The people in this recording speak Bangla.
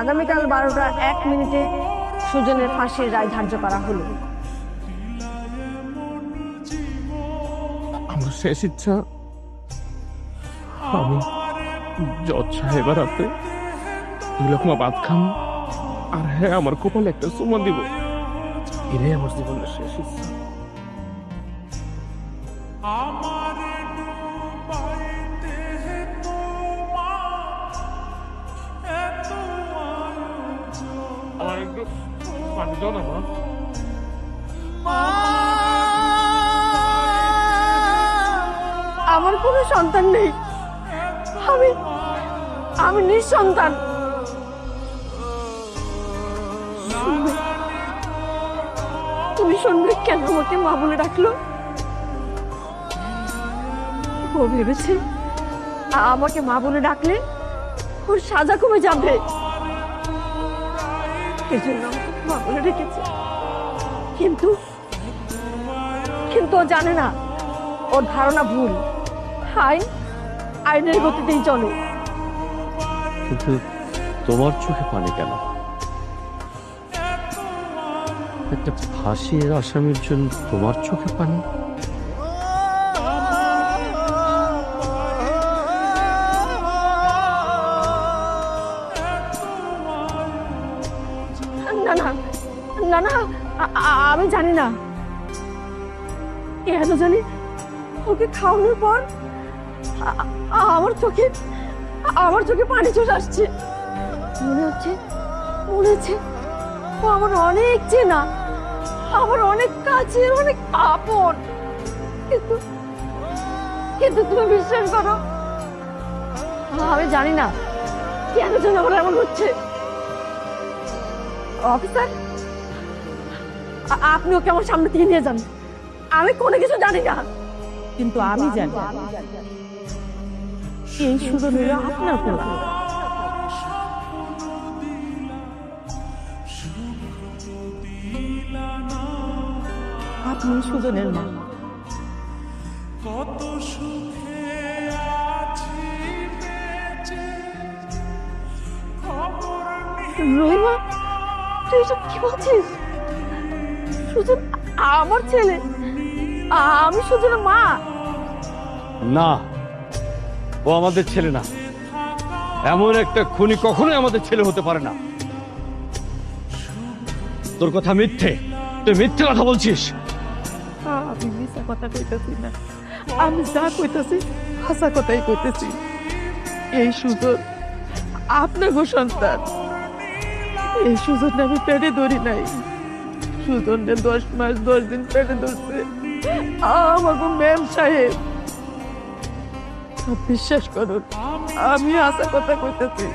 আগামীকাল 12টা 1 মিনিটে সুজনের ফাঁসির রায় ধার্য করা হলো। আমার শেষ ইচ্ছা আমি জজ সাহেবের হাতে 2 লকমা ভাত খাম আর হ্যাঁ আমার কপালে একটা চুমা দিব। এটাই আমার জীবনের শেষ ইচ্ছা। আমার একটু পানি দাও না মা। আমার কোনো সন্তান নেই, আমি নিঃসন্তান। তুমি শুনবে কেন আমাকে মা বলে ডাকলো? ও ভেবেছে আমাকে মা বলে ডাকলে ওর সাজা কমে যাবে, এজন্য আমাকে মা বলে ডেকেছে। কিন্তু ও জানে না, ওর ধারণা ভুল। আইনের গতিতেই চলে। কিন্তু তোমার চোখে পানি কেন? একটা ফাঁসির আসামির জন্য তোমার চোখে পানি? না না না না, আমি জানি না কেন জানি ওকে খাওয়ানোর পর আমার চোখে পানি চলে আসছে। মনে হচ্ছে ও আমার অনেক চেনা, আমার অনেক কাছের, অনেক আপন। কিন্তু তুমি বিশ্বাস করো, আমি জানি না কেন যেন আমার এমন হচ্ছে। অফিসার, আপনি ওকে আমার সামনে থেকে নিয়ে যান। আমি কোনো কিছু জানি না, কিন্তু আমি জানি এই সুজন হলো আপনার পোলা। আপনি সুজনের মা। রহিমা, তুই এসব কি বলছিস? সুজন আমার ছেলে, আমি সুজনের মা। না, ও আমাদের ছেলে না। এমন একটা খুনি কখনোই আমাদের ছেলে হতে পারে না। তোর কথা মিথ্যে, তুই মিথ্যে কথা বলছিস। আমি মিথ্যা কথা কইতেছি না, আমি যা কইতেছি হাসা কথাই কইতেছি। এই সুজন আপনার গো সন্তান। এই সুজনটা আমি পেটে ধরি নাই, সুজনটা 10 মাস 10 দিন পেটে ধরছে আমার গো ম্যাম সাহেব। বিশ্বাস করুন, আমি হাসা কথা কইতেছি।